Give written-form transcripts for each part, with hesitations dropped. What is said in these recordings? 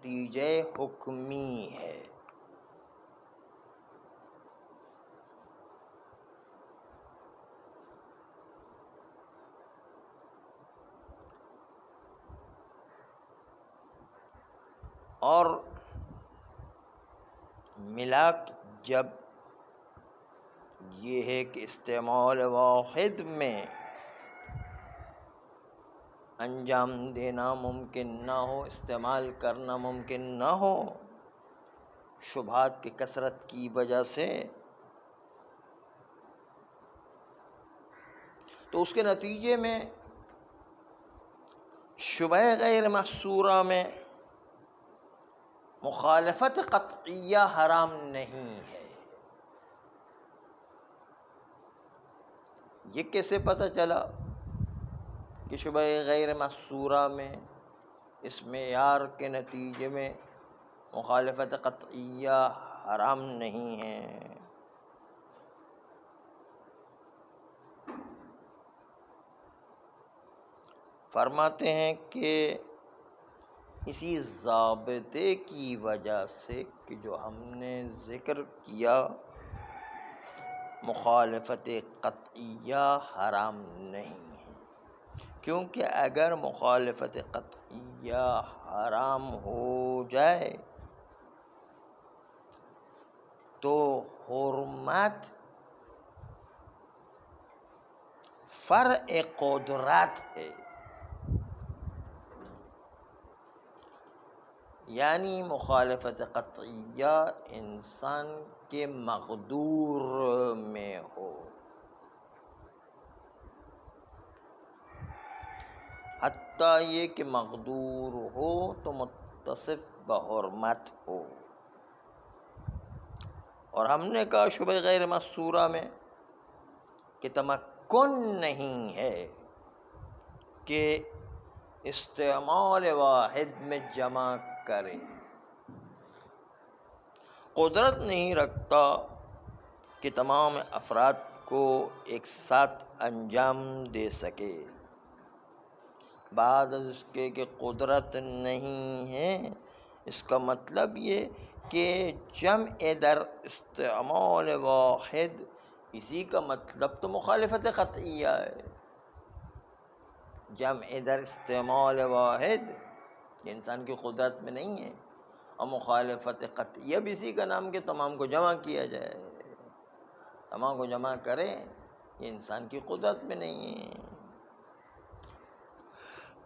نتیجہ حکمی ہے۔ اور ملاک جب یہ ہے کہ استعمال واحد میں انجام دینا ممکن نہ ہو، استعمال کرنا ممکن نہ ہو شبہات کی کثرت کی وجہ سے، تو اس کے نتیجے میں شبہ غیر محصورہ میں مخالفت قطعیہ حرام نہیں ہے۔ یہ کیسے پتہ چلا کہ شبہ غیر محصورہ میں اس معیار کے نتیجے میں مخالفت قطعیہ حرام نہیں ہے؟ فرماتے ہیں کہ اسی ضابطے کی وجہ سے کہ جو ہم نے ذکر کیا، مخالفت قطعیہ حرام نہیں ہے، کیونکہ اگر مخالفت قطعیہ حرام ہو جائے تو حرمت فرع قدرت ہے، یعنی مخالفت قطعیہ انسان کے مقدور میں ہو، حتیٰ یہ کہ مقدور ہو تو متصف بحرمت ہو۔ اور ہم نے کہا شبہ غیر محصورہ میں کہ تمکن نہیں ہے کہ استعمال واحد میں جمع کرے، قدرت نہیں رکھتا کہ تمام افراد کو ایک ساتھ انجام دے سکے۔ بعد از اس کے کہ قدرت نہیں ہے، اس کا مطلب یہ کہ جمع در استعمال واحد، اسی کا مطلب تو مخالفت قطعیہ ہے۔ جمع در استعمال واحد یہ انسان کی قدرت میں نہیں ہے، اور مخالفت قطعیہ بھی اسی کا نام کہ تمام کو جمع کیا جائے، تمام کو جمع کرے، یہ انسان کی قدرت میں نہیں ہے۔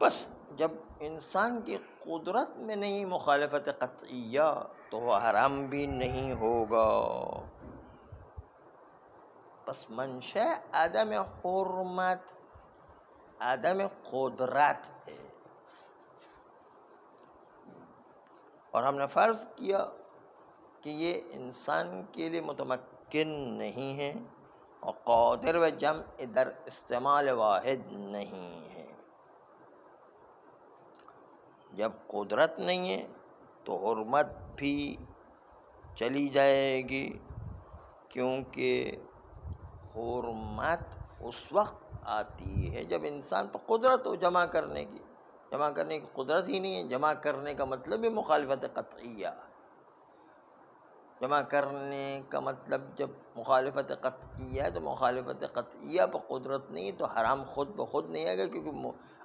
بس جب انسان کی قدرت میں نہیں مخالفت قطعیہ تو وہ حرام بھی نہیں ہوگا۔ بس منشأ عدم حرمت عدم قدرت ہے، اور ہم نے فرض کیا کہ یہ انسان کے لیے متمکن نہیں ہے اور قادر و جمع در استعمال واحد نہیں ہے۔ جب قدرت نہیں ہے تو حرمت بھی چلی جائے گی، کیونکہ حرمت اس وقت آتی ہے جب انسان پر قدرت ہو جمع کرنے کی قدرت ہی نہیں ہے۔ جمع کرنے کا مطلب ہی مخالفت قطعیہ، جمع کرنے کا مطلب جب مخالفت قطعیہ ہے تو مخالفت قطعیہ پر قدرت نہیں تو حرام خود بخود نہیں آئے گا، کیونکہ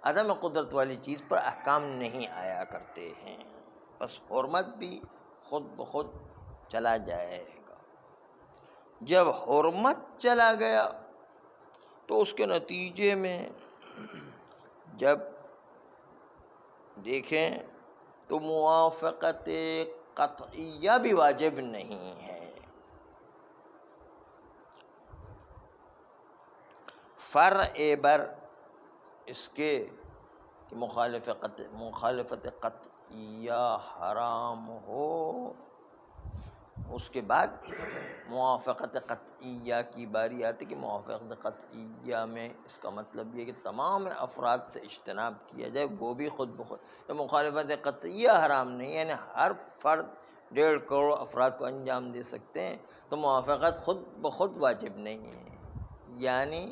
عدم قدرت والی چیز پر احکام نہیں آیا کرتے ہیں۔ بس حرمت بھی خود بخود چلا جائے گا۔ جب حرمت چلا گیا تو اس کے نتیجے میں جب دیکھیں تو موافقت قطعیہ بھی واجب نہیں ہے۔ فرع بر اس کے کہ مخالفت قطعیہ حرام ہو، اس کے بعد موافقت قطعیہ کی باری آتی کہ موافقت قطعیہ میں اس کا مطلب یہ کہ تمام افراد سے اجتناب کیا جائے، وہ بھی خود بخود۔ تو مخالفت قطعیہ حرام نہیں، یعنی ہر فرد 1.5 کروڑ افراد کو انجام دے سکتے ہیں، تو موافقت خود بخود واجب نہیں ہے، یعنی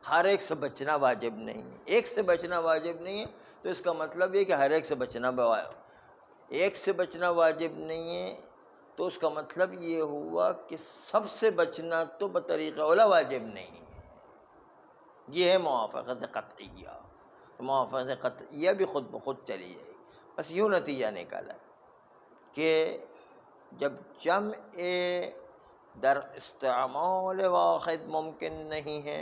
ہر ایک سے بچنا واجب نہیں ہے۔ ایک سے بچنا واجب نہیں ہے تو اس کا مطلب یہ کہ ہر ایک سے بچنا ایک سے بچنا واجب نہیں ہے تو اس کا مطلب یہ ہوا کہ سب سے بچنا تو بطریق اولا واجب نہیں ہے. یہ ہے موافقت قطعیہ. موافقت قطعیہ بھی خود بخود چلی جائے گی. بس یوں نتیجہ نکالا کہ جب جمع در استعمال واحد ممکن نہیں ہے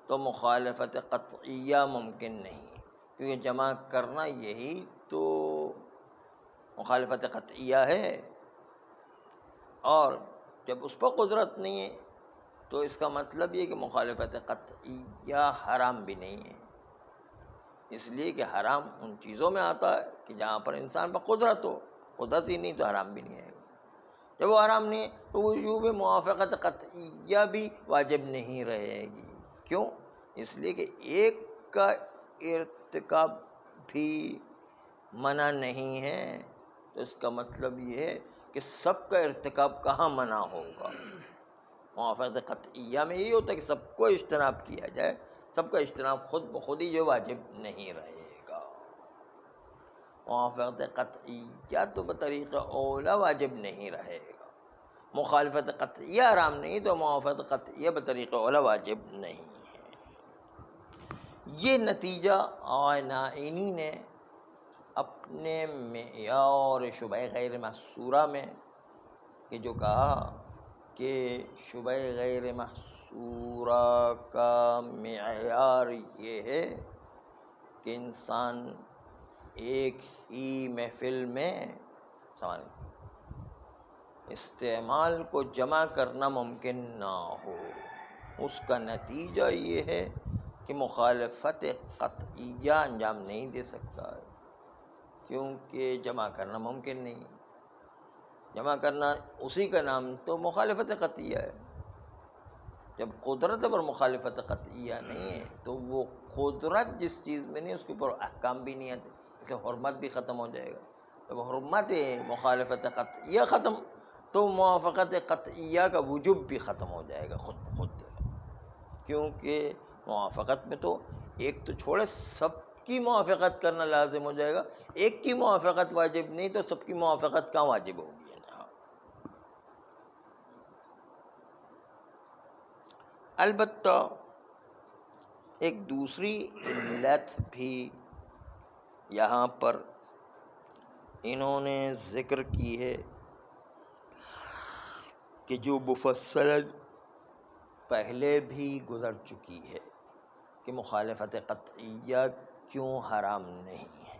تو مخالفت قطعیہ ممکن نہیں ہے، کیونکہ جمع کرنا یہی تو مخالفت قطعیہ ہے. اور جب اس پر قدرت نہیں ہے تو اس کا مطلب یہ کہ مخالفت قطعیہ حرام بھی نہیں ہے، اس لیے کہ حرام ان چیزوں میں آتا ہے کہ جہاں پر انسان پر قدرت ہو. قدرت ہی نہیں تو حرام بھی نہیں آئے گا. جب وہ حرام نہیں ہے تو وجوب موافقت قطعیہ بھی واجب نہیں رہے گی. کیوں؟ اس لیے کہ ایک کا ارتکاب بھی منع نہیں ہے تو اس کا مطلب یہ ہے کہ سب کا ارتکاب کہاں منع ہوگا. موافقت قطعیہ میں یہی ہوتا ہے کہ سب کو اجتناب کیا جائے، سب کا اجتناب خود بخود ہی جو واجب نہیں رہے گا. موافقت قطعیہ تو بطریق اولا واجب نہیں رہے گا. مخالفت قطعیہ حرام نہیں تو موافقت قطعیہ بطریق اولا واجب نہیں ہے. یہ نتیجہ آئینی نے اپنے معیار شبہ غیر محصورہ میں کہ جو کہا کہ شبہ غیر محصورہ کا معیار یہ ہے کہ انسان ایک ہی محفل میں استعمال کو جمع کرنا ممکن نہ ہو. اس کا نتیجہ یہ ہے کہ مخالفت قطعیہ انجام نہیں دے سکتا ہے، کیونکہ جمع کرنا ممکن نہیں. جمع کرنا اسی کا نام تو مخالفت قطعیہ ہے. جب قدرت پر مخالفت قطعیہ نہیں ہے تو وہ قدرت جس چیز میں نہیں اس کے اوپر احکام بھی نہیں آتے، اس لیے حرمت بھی ختم ہو جائے گا. جب حرمت مخالفت قطعیہ ختم تو موافقت قطعیہ کا وجوب بھی ختم ہو جائے گا خود بخود. کیونکہ موافقت میں تو ایک تو چھوڑے سب کی موافقت کرنا لازم ہو جائے گا. ایک کی موافقت واجب نہیں تو سب کی موافقت کہاں واجب ہوگی. البتہ ایک دوسری علت بھی یہاں پر انہوں نے ذکر کی ہے کہ جو مفصلاً پہلے بھی گزر چکی ہے کہ مخالفت قطعیہ کیوں حرام نہیں ہے.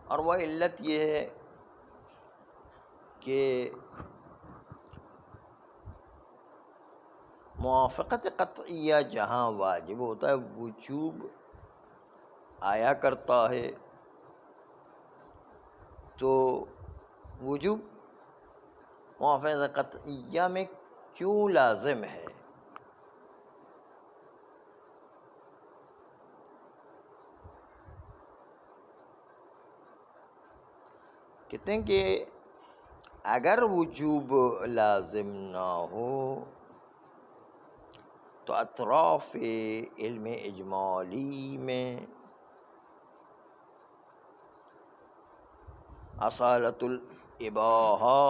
اور وہ علت یہ ہے کہ موافقت قطعیہ جہاں واجب ہوتا ہے وجوب آیا کرتا ہے تو وجوب موافقت قطعیہ میں کیوں لازم ہے. کہتے ہیں کہ اگر وجوب لازم نہ ہو تو اطراف علم اجمالی میں اصالت الاباحہ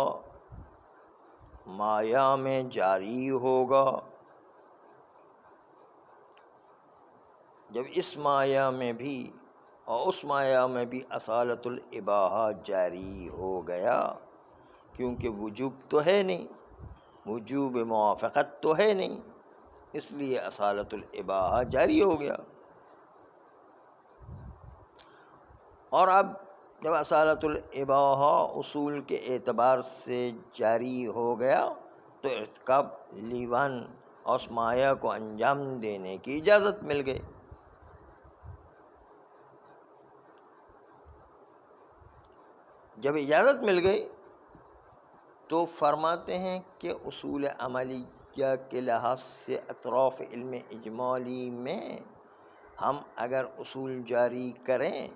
مایا میں جاری ہوگا. جب اس مایا میں بھی اور اس مایا میں بھی اصالت الاباحہ جاری ہو گیا، کیونکہ وجوب تو ہے نہیں، وجوب موافقت تو ہے نہیں، اس لیے اصالت الاباحہ جاری ہو گیا. اور اب جب اصالت الاباحہ اصول کے اعتبار سے جاری ہو گیا تو ارتکاب لیوان اور اس مایا کو انجام دینے کی اجازت مل گئی. جب اجازت مل گئی تو فرماتے ہیں کہ اصول عملیہ کے لحاظ سے اطراف علم اجمالی میں ہم اگر اصول جاری کریں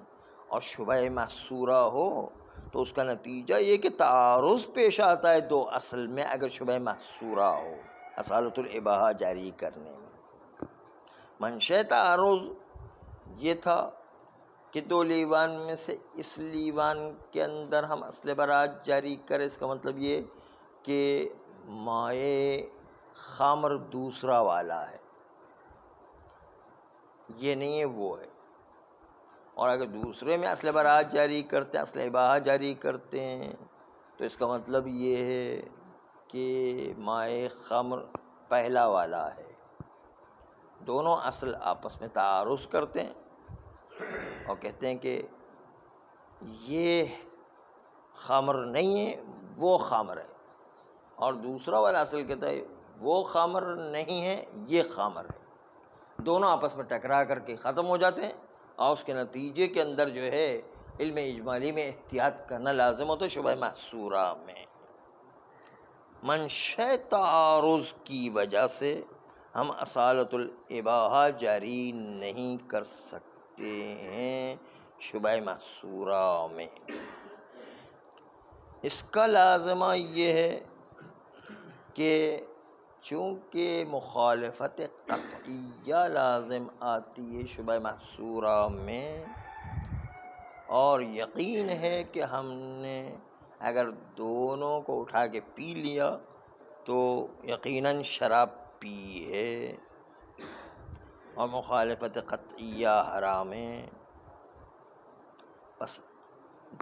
اور شبہ محصورہ ہو تو اس کا نتیجہ یہ کہ تعارض پیش آتا ہے دو اصل میں اگر شبہ محصورہ ہو اصالت الاباحہ جاری کرنے میں. منشأ تعارض یہ تھا کہ 2 لیوان میں سے اس لیوان کے اندر ہم اصل برات جاری کریں، اس کا مطلب یہ کہ مائع خمر دوسرا والا ہے، یہ نہیں ہے وہ ہے۔ اور اگر دوسرے میں اصل برات جاری کرتے ہیں، اصل اباحہ جاری کرتے ہیں، تو اس کا مطلب یہ ہے کہ مائع خمر پہلا والا ہے۔ دونوں اصل آپس میں تعارض کرتے ہیں اور کہتے ہیں کہ یہ خمر نہیں ہے، وہ خمر ہے، اور دوسرا والا اصل کہتا ہے وہ خمر نہیں ہے، یہ خمر ہے۔ دونوں آپس میں ٹکرا کر کے ختم ہو جاتے ہیں، اور اس کے نتیجے کے اندر جو ہے علم اجمالی میں احتیاط کرنا لازم ہوتا ہے شبہ محصورہ میں۔ منشأ تعارض کی وجہ سے ہم اصالۃ الاباحہ جاری نہیں کر سکتے ہیں شبہ محصورہ میں۔ اس کا لازمہ یہ ہے کہ چونکہ مخالفت قطعیہ لازم آتی ہے شبہ محصورہ میں، اور یقین ہے کہ ہم نے اگر دونوں کو اٹھا کے پی لیا تو یقیناً شراب پی ہے، اور مخالفت قطعیہ حرام ہے، بس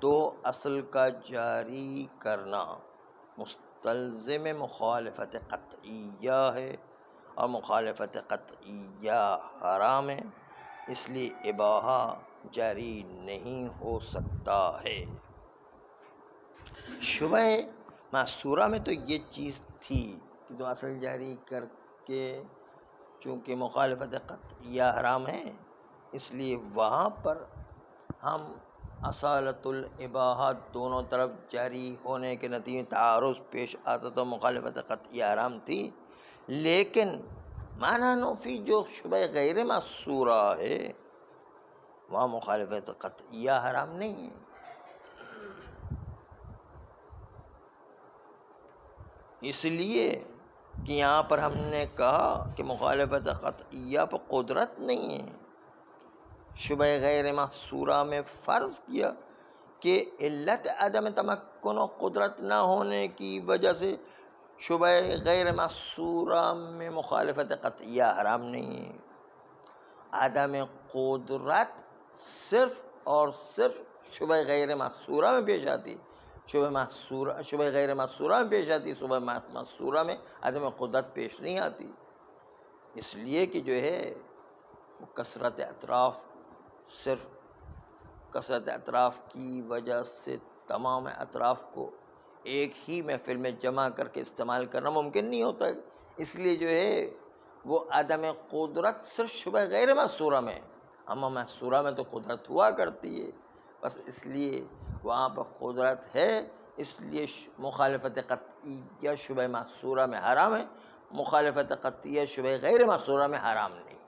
2 اصل کا جاری کرنا مستلزم مخالفت قطعیہ ہے، اور مخالفت قطعیہ حرام ہے، اس لیے اباحہ جاری نہیں ہو سکتا ہے۔ شبہ محصورہ میں تو یہ چیز تھی کہ 2 اصل جاری کر کے چونکہ مخالفت قطعیہ حرام ہے، اس لیے وہاں پر ہم اصالۃ الاباحہ دونوں طرف جاری ہونے کے نتیجے میں تعارض پیش آتا تو مخالفت قطعیہ حرام تھی، لیکن معنی نفی جو شبہ غیر محصورہ ہے وہاں مخالفت قطعیہ حرام نہیں ہے۔ اس لیے کہ یہاں پر ہم نے کہا کہ مخالفت قطعیہ پر قدرت نہیں ہے، شبہ غیر محصورہ میں فرض کیا کہ علت عدم تمکن و قدرت نہ ہونے کی وجہ سے شبہ غیر محصورہ میں مخالفت قطعیہ حرام نہیں ہے۔ عدم قدرت صرف اور صرف شبہ غیر محصورہ میں پیش آتی، شبہ غیر محصورہ میں پیش آتی، شبہ محصورہ میں عدم قدرت پیش نہیں آتی، اس لیے کہ جو ہے وہ کثرت اطراف، صرف کثرت اطراف کی وجہ سے تمام اطراف کو ایک ہی محفل میں جمع کر کے استعمال کرنا ممکن نہیں ہوتا ہے، اس لیے جو ہے وہ عدم قدرت صرف شبہ غیر محصورہ میں، اما محصورہ میں تو قدرت ہوا کرتی ہے، بس اس لیے وہاں پر قدرت ہے، اس لیے مخالفت قطعیہ شبہ محصورہ میں حرام ہے، مخالفت قطعیہ شبہ غیر محصورہ میں حرام نہیں۔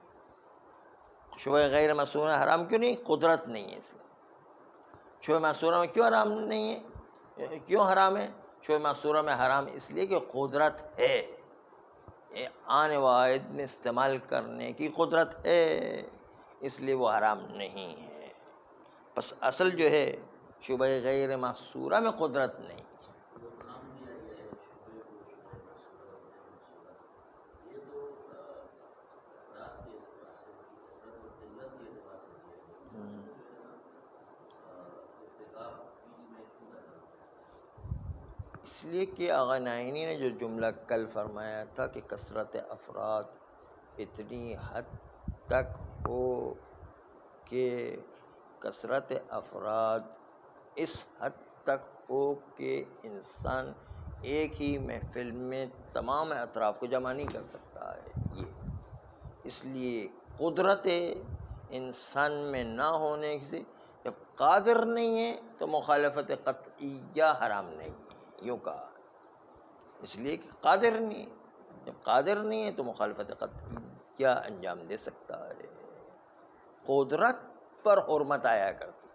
شبہ غیر محصورہ میں حرام کیوں نہیں؟ قدرت نہیں ہے، اس لیے شبہ محصورہ میں کیوں حرام نہیں ہے؟ کیوں حرام ہے شبہ محصورہ میں؟ حرام اس لیے کہ قدرت ہے، آن واحد میں استعمال کرنے کی قدرت ہے، اس لیے وہ حرام نہیں ہے۔ بس اصل جو ہے شبہ غیر محصورہ میں قدرت نہیں۔ اس لیے کہ آغا نائینی نے جو جملہ کل فرمایا تھا کہ کثرت افراد اتنی حد تک ہو کہ کثرت افراد اس حد تک ہو کہ انسان ایک ہی محفل میں تمام اطراف کو جمع نہیں کر سکتا ہے، یہ اس لیے قدرت انسان میں نہ ہونے سے جب قادر نہیں ہے تو مخالفت قطعیہ حرام نہیں ہے، یوں کہا، اس لیے کہ قادر نہیں ہے، جب قادر نہیں ہے تو مخالفت قطعیہ انجام دے سکتا ہے۔ قدرت پر حرمت آیا کرتی،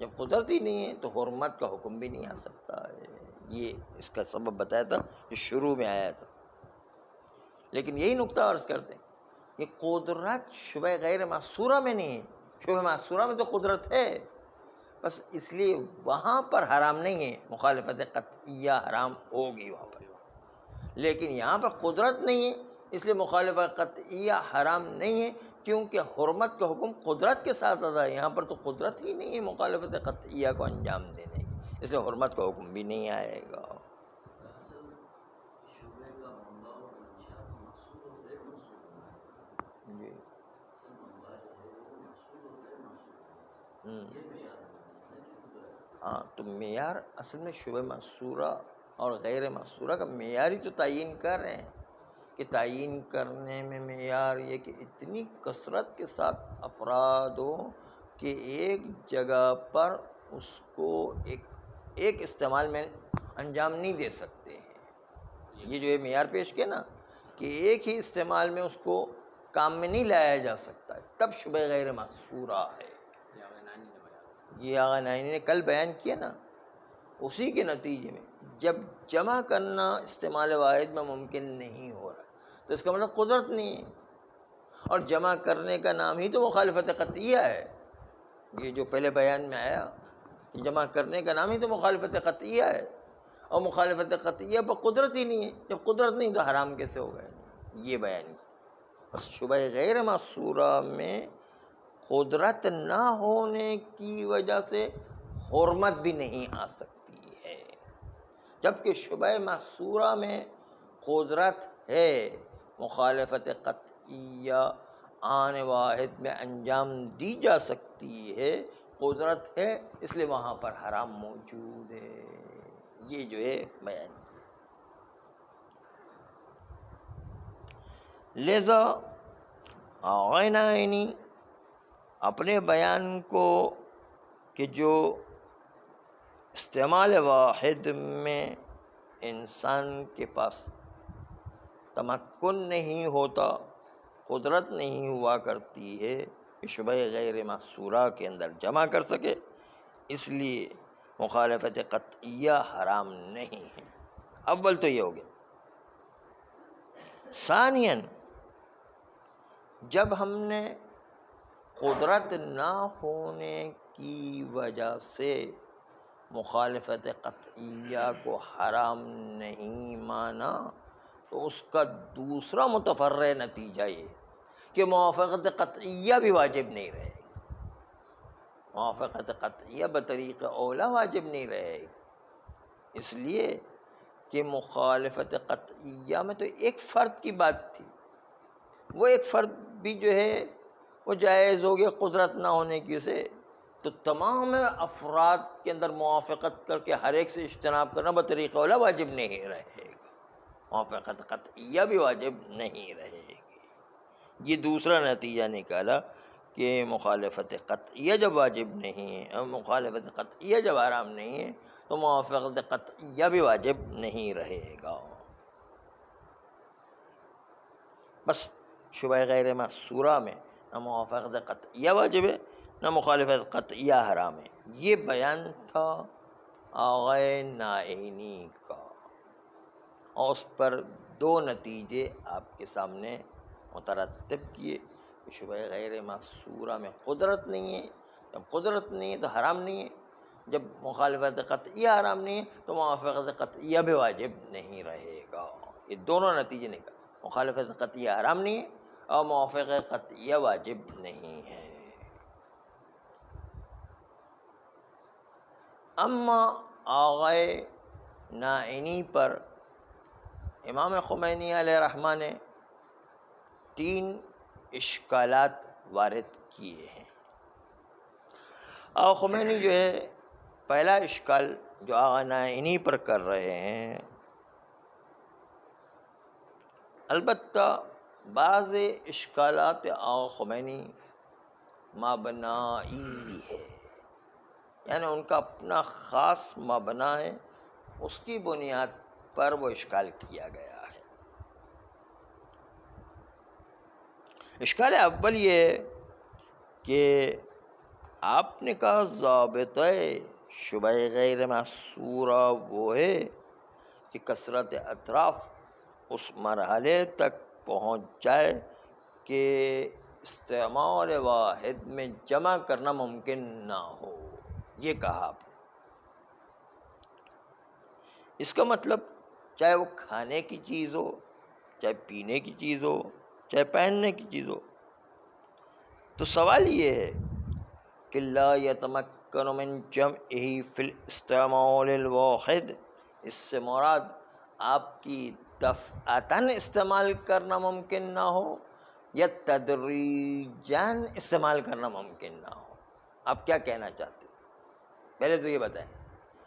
جب قدرت ہی نہیں ہے تو حرمت کا حکم بھی نہیں آ سکتا ہے، یہ اس کا سبب بتایا تھا جو شروع میں آیا تھا۔ لیکن یہی نقطہ عرض کرتے ہیں کہ قدرت شبہ غیر محصورہ میں نہیں ہے، شبہ محصورہ میں تو قدرت ہے، بس اس لیے وہاں پر حرام نہیں ہے، مخالفت قطعیہ حرام ہوگی وہاں پر، لیکن یہاں پر قدرت نہیں ہے اس لیے مخالفت قطعیہ حرام نہیں ہے، کیونکہ حرمت کا حکم قدرت کے ساتھ ادا ہے، یہاں پر تو قدرت ہی نہیں ہے مخالفت قطعیہ کو انجام دینے کی، اس لیے حرمت کا حکم بھی نہیں آئے گا۔ جی ہاں، تو معیار اصل میں شبہ محصورہ اور غیر محصورہ کا معیار ہی تو تعین کر رہے ہیں، کہ تعین کرنے میں معیار یہ کہ اتنی کثرت کے ساتھ افراد ہو کہ ایک جگہ پر اس کو ایک استعمال میں انجام نہیں دے سکتے ہیں، یہ جو ہے معیار پیش کیا نا، کہ ایک ہی استعمال میں اس کو کام میں نہیں لایا جا سکتا، تب شبہ غیر محصورہ ہے۔ یہ آغا نائنی نے کل بیان کیا نا، اسی کے نتیجے میں جب جمع کرنا استعمال واحد میں ممکن نہیں ہو رہا تو اس کا مطلب قدرت نہیں ہے، اور جمع کرنے کا نام ہی تو مخالفت قطعیہ ہے، یہ جو پہلے بیان میں آیا کہ جمع کرنے کا نام ہی تو مخالفت قطعیہ ہے، اور مخالفت قطعیہ پر قدرت ہی نہیں ہے، جب قدرت نہیں تو حرام کیسے ہوگا؟ یہ بیان کیا۔ بس شبہ غیر محصورہ میں قدرت نہ ہونے کی وجہ سے حرمت بھی نہیں آ سکتی ہے، جبکہ شبہ محصورہ میں قدرت ہے، مخالفت قطعیہ آن واحد میں انجام دی جا سکتی ہے، قدرت ہے، اس لیے وہاں پر حرام موجود ہے، یہ جو ہے بیان۔ لہذا آغا نائنی اپنے بیان کو کہ جو استعمال واحد میں انسان کے پاس تمکن نہیں ہوتا، قدرت نہیں ہوا کرتی ہے کہ شبہ غیر محصورہ کے اندر جمع کر سکے، اس لیے مخالفت قطعیہ حرام نہیں ہے۔ اول تو یہ ہو گیا۔ ثانیاً، جب ہم نے قدرت نہ ہونے کی وجہ سے مخالفت قطعیہ کو حرام نہیں مانا تو اس کا دوسرا متفرع نتیجہ یہ کہ موافقت قطعیہ بھی واجب نہیں رہے گی، موافقت قطعیہ بطریق اولا واجب نہیں رہے گی، اس لیے کہ مخالفت قطعیہ میں تو ایک فرد کی بات تھی، وہ ایک فرد بھی جو ہے وہ جائز ہو گیا قدرت نہ ہونے کی سے، تو تمام افراد کے اندر موافقت کر کے ہر ایک سے اجتناب کرنا بطریق اولا واجب نہیں رہے گا، موافقت قطعیہ بھی واجب نہیں رہے گی۔ یہ دوسرا نتیجہ نکالا کہ مخالفت قطعیہ جب واجب نہیں ہے اور مخالفت قطعیہ جب حرام نہیں ہے تو موافقت قطعیہ بھی واجب نہیں رہے گا۔ بس شبہ غیر محصورہ میں نہ موافقت قطعیہ واجب ہے نہ مخالفت قطعیہ حرام ہے، یہ بیان تھا آغا نائینی کا، اور اس پر دو نتیجے آپ کے سامنے مترتب کیے کہ شبہ غیر محصورہ میں قدرت نہیں ہے، جب قدرت نہیں ہے تو حرام نہیں ہے، جب مخالفت قطعیہ حرام نہیں ہے تو موافقت قطعیہ بھی واجب نہیں رہے گا۔ یہ دونوں نتیجے نکل، مخالفت قطعیہ حرام نہیں ہے اور موافقت قطعیہ واجب نہیں ہے۔ اما آغا نائینی پر امام خمینی علیہ رحمہ نے 3 اشکالات وارد کیے ہیں۔ آغا خمینی جو ہے پہلا اشکال جو آغا نائینی پر کر رہے ہیں، البتہ بعض اشکالات آغا خمینی مبنائی ہے، یعنی ان کا اپنا خاص مبنا ہے، اس کی بنیاد پر وہ اشکال کیا گیا ہے۔ اشکال اول یہ ہے کہ آپ نے کہا ضابطہ شبہ غیر محصورہ وہ ہے کہ کثرت اطراف اس مرحلے تک پہنچ جائے کہ استعمال واحد میں جمع کرنا ممکن نہ ہو، یہ کہا آپ نے۔ اس کا مطلب چاہے وہ کھانے کی چیز ہو، چاہے پینے کی چیز ہو، چاہے پہننے کی چیز ہو، تو سوال یہ ہے کہ لا یتمکن من جمعہ فی الاستعمال الواحد، اس سے مراد آپ کی دفعتاً استعمال کرنا ممکن نہ ہو یا تدریجاً استعمال کرنا ممکن نہ ہو۔ آپ کیا کہنا چاہتے ہیں؟ پہلے تو یہ بتائیں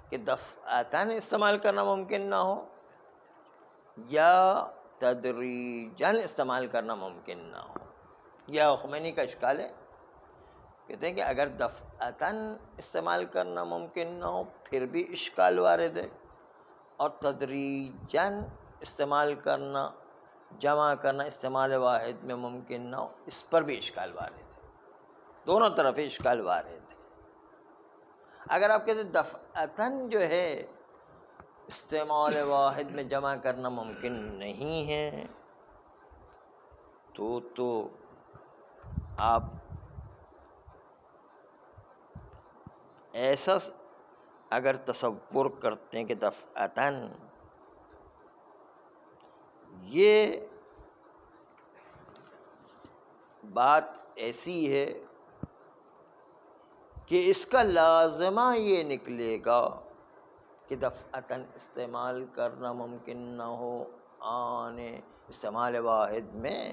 کہ دفعتاً استعمال کرنا ممکن نہ ہو یا تدریجاً استعمال کرنا ممکن نہ ہو۔ یہ خمینی کا اشکال ہے، کہتے ہیں کہ اگر دفعتاً استعمال کرنا ممکن نہ ہو پھر بھی اشکال وارد ہے، اور تدریجاً استعمال کرنا، جمع کرنا استعمال واحد میں ممکن نہ ہو، اس پر بھی اشکال وارد ہے، دونوں طرف اشکال وارد ہے۔ اگر آپ کہتے ہیں دفعتاً جو ہے استعمال واحد میں جمع کرنا ممکن نہیں ہے، تو آپ ایسا اگر تصور کرتے ہیں کہ دفعتاً یہ بات ایسی ہے کہ اس کا لازمہ یہ نکلے گا کہ دفعتاً استعمال کرنا ممکن نہ ہو آن استعمال واحد میں،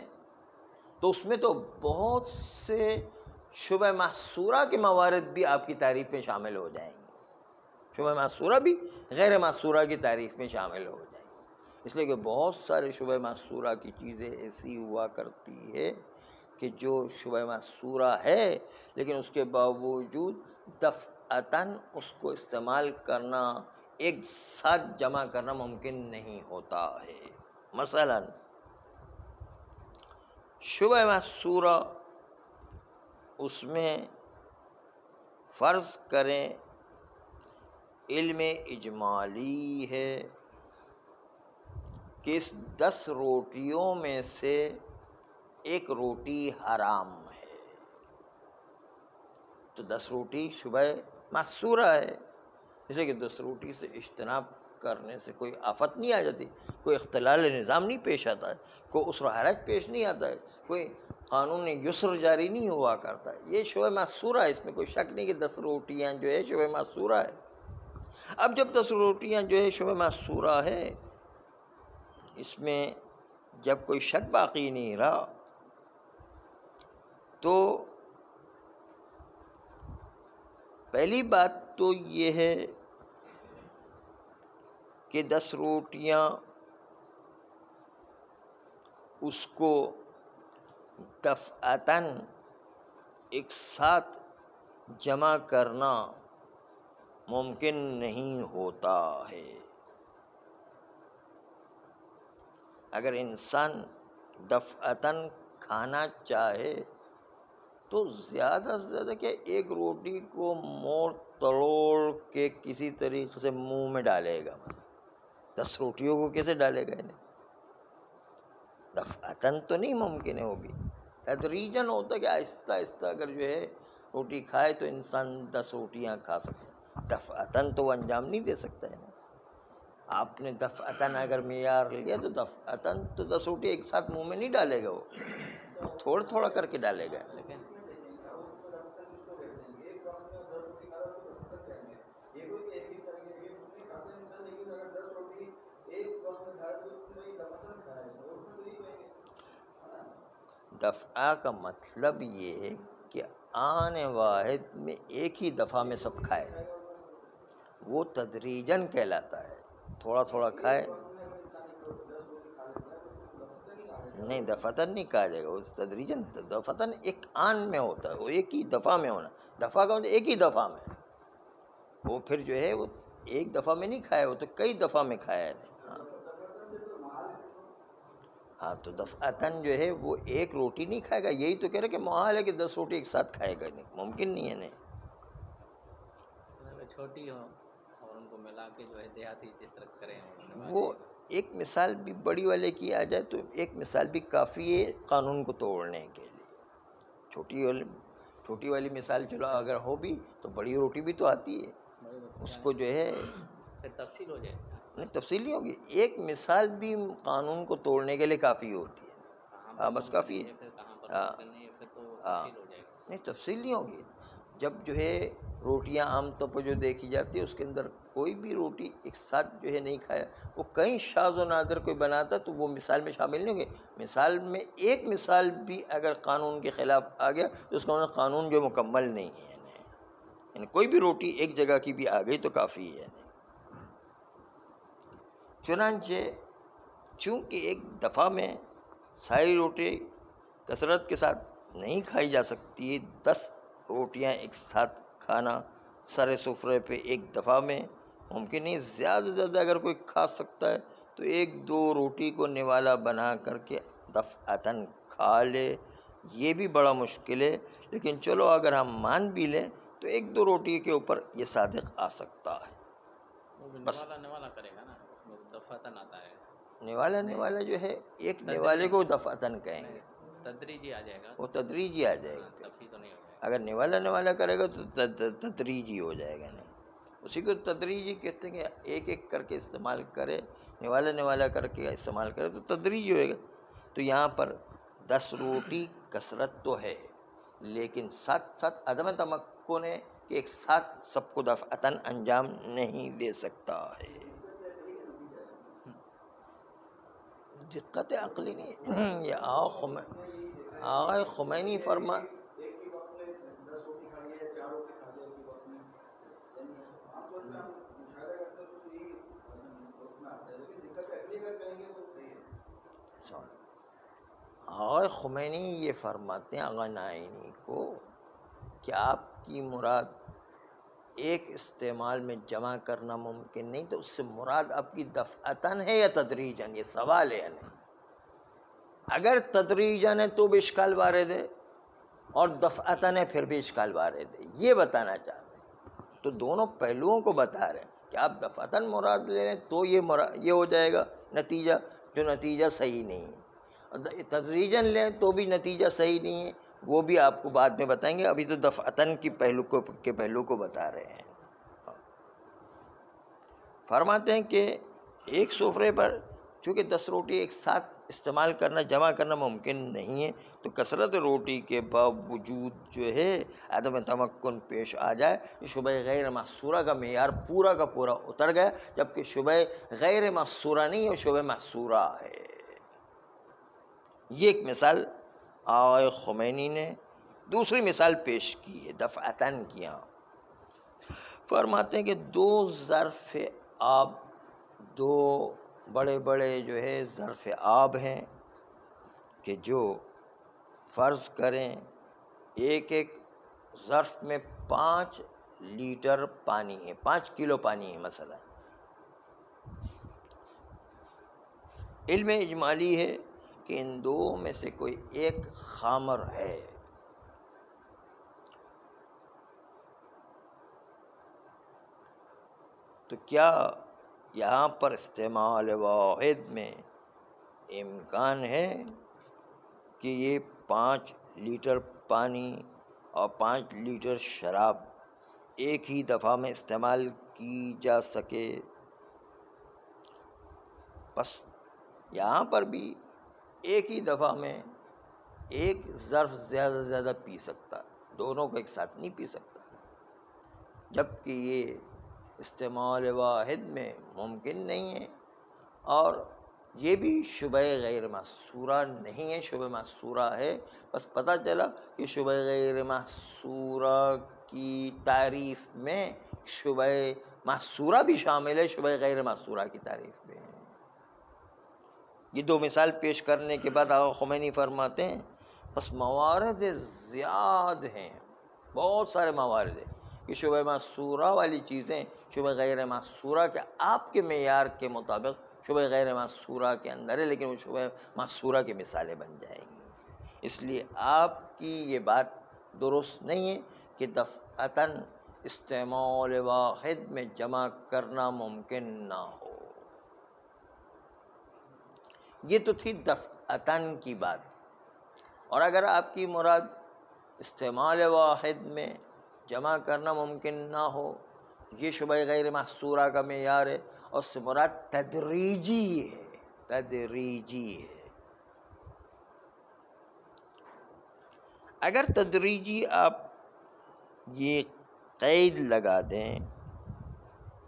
تو اس میں تو بہت سے شبہ محصورہ کے موارد بھی آپ کی تعریف میں شامل ہو جائیں گے، شبہ محصورہ بھی غیر محصورہ کی تعریف میں شامل ہو جائیں گے، اس لیے کہ بہت سارے شبہ محصورہ کی چیزیں ایسی ہوا کرتی ہے کہ جو شبہ محصورہ ہے لیکن اس کے باوجود دفعتاً اس کو استعمال کرنا، ایک ساتھ جمع کرنا ممکن نہیں ہوتا ہے۔ مثلا شبہ محصورہ اس میں فرض کریں علم اجمالی ہے کہ اس 10 روٹیوں میں سے ایک روٹی حرام ہے، تو 10 روٹی شبہ محصورہ ہے، جیسے کہ 10 روٹی سے اجتناب کرنے سے کوئی آفت نہیں آ جاتی، کوئی اختلال نظام نہیں پیش آتا ہے، کوئی عسر و حرج پیش نہیں آتا ہے، کوئی قانون یسر جاری نہیں ہوا کرتا ہے، یہ شبہ محصورہ ہے، اس میں کوئی شک نہیں کہ 10 روٹیاں جو ہے شبہ محصورہ ہے۔ اب جب 10 روٹیاں جو ہے شبہ محصورہ ہے، اس میں جب کوئی شک باقی نہیں رہا، تو پہلی بات تو یہ ہے کہ 10 روٹیاں اس کو دفعتاً ایک ساتھ جمع کرنا ممکن نہیں ہوتا ہے۔ اگر انسان دفعتاً کھانا چاہے تو زیادہ سے زیادہ کہ ایک روٹی کو موڑ تڑوڑ کے کسی طریقے سے منہ میں ڈالے گا، 10 روٹیوں کو کیسے ڈالے گا انہیں؟ دفعتاً تو نہیں ممکن ہے، وہ بھی تدریجاً ہوتا ہے کہ آہستہ آہستہ اگر جو ہے روٹی کھائے تو انسان 10 روٹیاں کھا سکتا، دفعتاً تو وہ انجام نہیں دے سکتا ہے نا۔ آپ نے دفعتاً اگر معیار لیا تو دفعتاً تو 10 روٹی ایک ساتھ منہ میں نہیں ڈالے گا، وہ تھوڑا تھوڑا کر کے ڈالے گا۔ دفعہ کا مطلب یہ ہے کہ آن واحد میں ایک ہی دفعہ میں سب کھائے، وہ تدریجاً کہلاتا ہے، تھوڑا تھوڑا کھائے، نہیں دفعتاً نہیں کہا جائے گا، وہ تدریجاً، دفعتاً ایک آن میں ہوتا ہے، وہ ایک ہی دفعہ میں ہونا، دفعہ کا مطلب ایک ہی دفعہ میں، وہ پھر جو ہے وہ ایک دفعہ میں نہیں کھایا، وہ تو کئی دفعہ میں کھایا ہے۔ ہاں تو دفعتاً جو ہے وہ ایک روٹی نہیں کھائے گا، یہی تو کہہ رہے کہ محال ہے کہ 10 روٹی ایک ساتھ کھائے گا، نہیں ممکن نہیں ہے، نہیں چھوٹی ہو اور ان کو ملا کے جو ہے دیہاتی جس طرح کریں وہ ایک مثال بھی بڑی والے کی آ جائے تو ایک مثال بھی کافی ہے قانون کو توڑنے کے لیے۔ چھوٹی والی مثال چلو اگر ہو بھی تو بڑی روٹی بھی تو آتی ہے، اس کو جو ہے پھر تفصیل ہو جائے گی. نہیں تفصیل نہیں ہوگی، ایک مثال بھی قانون کو توڑنے کے لیے کافی ہوتی ہے. ہاں بس کافی ہے. پھر کہاں پر ہاں کرنی ہے، پھر تو ہاں تفصیل ہو جائے گی. نہیں تفصیل نہیں ہوگی. جب جو ہے روٹیاں عام طور پر جو دیکھی جاتی ہے اس کے اندر کوئی بھی روٹی ایک ساتھ جو ہے نہیں کھایا، وہ کہیں شاذ و نادر کوئی بناتا تو وہ مثال میں شامل نہیں ہوگی. مثال میں ایک مثال بھی اگر قانون کے خلاف آ گیا تو اس کا قانون جو مکمل نہیں ہے. یعنی کوئی بھی روٹی ایک جگہ کی بھی آ گئی تو کافی ہے. چنانچہ چونکہ ایک دفعہ میں ساری روٹی کثرت کے ساتھ نہیں کھائی جا سکتی، 10 روٹیاں ایک ساتھ کھانا سر سفرے پہ ایک دفعہ میں ممکن نہیں. زیادہ سے زیادہ اگر کوئی کھا سکتا ہے تو 1-2 روٹی کو نوالا بنا کر کے دفعتاً کھا لے. یہ بھی بڑا مشکل ہے، لیکن چلو اگر ہم مان بھی لیں تو 1-2 روٹی کے اوپر یہ صادق آ سکتا ہے. بس نوالا کرے گا نا، اس میں دفعتاً آتا ہے. نوالا جو ہے ایک نوالے کو دفعتاً کہیں گے، تدریجی آ جائے گا، وہ تدریجی آ جائے گا. تفصیل تو نہیں ہو جائے گا. اگر نوالا کرے گا تو تدریجی ہو جائے گا. نہیں اسی کو تدریجی کہتے ہیں کہ ایک ایک کر کے استعمال کرے، نوالا کر کے استعمال کرے تو تدریجی ہوئے گا. تو یہاں پر 10 روٹی کثرت تو ہے، لیکن ساتھ ساتھ عدم تمکن ہے کہ ایک ساتھ سب کو دفعتاً انجام نہیں دے سکتا ہے. دقت عقلی نہیں. یہ آقا خمینی فرما آقا خمینی یہ فرماتے ہیں آقا نائینی کو کہ آپ کی مراد ایک استعمال میں جمع کرنا ممکن نہیں، تو اس سے مراد آپ کی دفعتاً ہے یا تدریجاً؟ یہ سوال ہے. نہیں اگر تدریجاً ہے تو بھی اشکال وارد ہے، اور دفعتاً ہے پھر بھی اشکال وارد ہے. یہ بتانا چاہتے ہیں. تو دونوں پہلوؤں کو بتا رہے ہیں کہ آپ دفعتاً مراد لے رہے ہیں تو یہ ہو جائے گا نتیجہ، جو نتیجہ صحیح نہیں ہے. تدریجاً لیں تو بھی نتیجہ صحیح نہیں ہے، وہ بھی آپ کو بعد میں بتائیں گے. ابھی تو دفعتاً کے پہلو کو بتا رہے ہیں. فرماتے ہیں کہ ایک سفرے پر چونکہ 10 روٹی ایک ساتھ استعمال کرنا جمع کرنا ممکن نہیں ہے، تو کثرت روٹی کے باوجود جو ہے عدم تمکن پیش آ جائے. شبہ غیر محصورہ کا معیار پورا کا پورا اتر گیا، جبکہ شبہ غیر محصورہ نہیں ہے، شبہ محصورہ ہے. یہ ایک مثال آقا خمینی نے دوسری مثال پیش کی ہے دفعتاً کیا. فرماتے ہیں کہ 2 ظرف آب، 2 بڑے بڑے جو ہے ظرف آب ہیں کہ جو فرض کریں ایک ایک ظرف میں 5 لیٹر پانی ہے، 5 کلو پانی ہے. مثلا علم اجمالی ہے کہ ان 2 میں سے کوئی ایک خامر ہے. تو کیا یہاں پر استعمال واحد میں امکان ہے کہ یہ 5 لیٹر پانی اور 5 لیٹر شراب ایک ہی دفعہ میں استعمال کی جا سکے؟ بس یہاں پر بھی ایک ہی دفعہ میں ایک ظرف زیادہ سے زیادہ پی سکتا، دونوں کو ایک ساتھ نہیں پی سکتا. جبکہ یہ استعمال واحد میں ممکن نہیں ہے، اور یہ بھی شبہ غیر محصورہ نہیں ہے، شبہ محصورہ ہے. بس پتہ چلا کہ شبہ غیر محصورہ کی تعریف میں شبہ محصورہ بھی شامل ہے، شبہ غیر محصورہ کی تعریف میں. یہ 2 مثال پیش کرنے کے بعد آقا خمینی فرماتے ہیں بس موارد زیاد ہیں، بہت سارے موارد ہیں کہ شبہ محصورہ والی چیزیں شبہ غیر محصورہ کے آپ کے معیار کے مطابق شبہ غیر محصورہ کے اندر ہے، لیکن وہ شبہ محصورہ کی مثالیں بن جائیں گی. اس لیے آپ کی یہ بات درست نہیں ہے کہ دفعتاً استعمال واحد میں جمع کرنا ممکن نہ ہو. یہ تو تھی دفعتاً کی بات. اور اگر آپ کی مراد استعمال واحد میں جمع کرنا ممکن نہ ہو، یہ شبہ غیر محصورہ کا معیار ہے، اور اس سے مراد تدریجی ہے، تدریجی ہے۔ اگر تدریجی آپ یہ قید لگا دیں،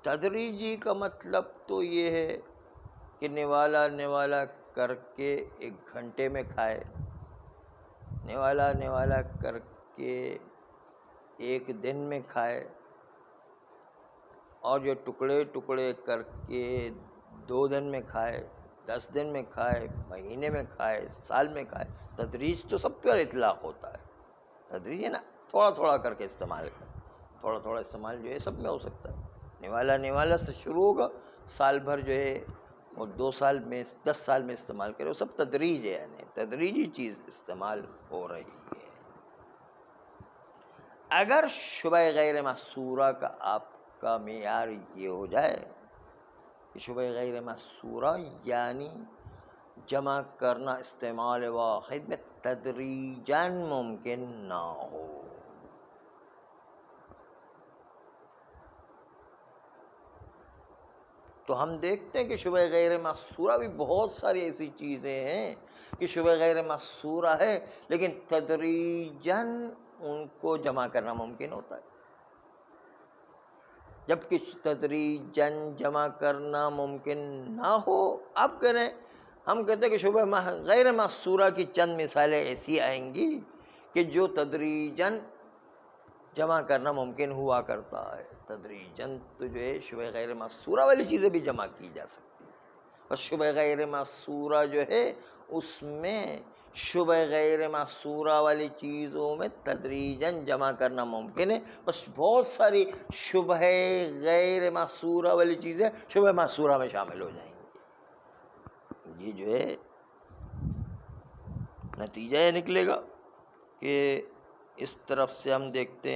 تدریجی کا مطلب تو یہ ہے کہ نوالا نوالا کر کے 1 گھنٹے میں کھائے، نوالا نوالا کر کے 1 دن میں کھائے، اور جو ٹکڑے ٹکڑے کر کے 2 دن میں کھائے، 10 دن میں کھائے، مہینے میں کھائے، سال میں کھائے۔ تدریج تو سب پر اطلاق ہوتا ہے، تدریج ہے نا، تھوڑا تھوڑا کر کے استعمال کر، تھوڑا تھوڑا استعمال جو ہے سب میں ہو سکتا ہے۔ نوالا نوالا سے شروع ہوگا، سال بھر جو ہے وہ 2 سال میں 10 سال میں استعمال کرے، وہ سب تدریج ہے، یعنی تدریجی چیز استعمال ہو رہی ہے۔ اگر شبہ غیر محصورہ کا آپ کا معیار یہ ہو جائے کہ شبہ غیر محصورہ یعنی جمع کرنا استعمال واحد میں تدریجاً ممکن نہ ہو، تو ہم دیکھتے ہیں کہ شبہ غیر محصورہ بھی بہت ساری ایسی چیزیں ہیں کہ شبہ غیر محصورہ ہے لیکن تدریجاً ان کو جمع کرنا ممکن ہوتا ہے، جبکہ تدریجاً جمع کرنا ممکن نہ ہو۔ اب کریں، ہم کہتے ہیں کہ شبہ غیر محصورہ کی چند مثالیں ایسی آئیں گی کہ جو تدریجاً جمع کرنا ممکن ہوا کرتا ہے۔ تدریجاً تو جو ہے شبہ غیر محصورہ والی چیزیں بھی جمع کی جا سکتی ہیں، بس شبہ غیر محصورہ جو ہے اس میں شبہ غیر محصورہ والی چیزوں میں تدریجاً جمع کرنا ممکن ہے، بس بہت ساری شبہ غیر محصورہ والی چیزیں شبہ محصورہ میں شامل ہو جائیں گی۔ یہ جو ہے نتیجہ یہ نکلے گا کہ اس طرف سے ہم دیکھتے ہیں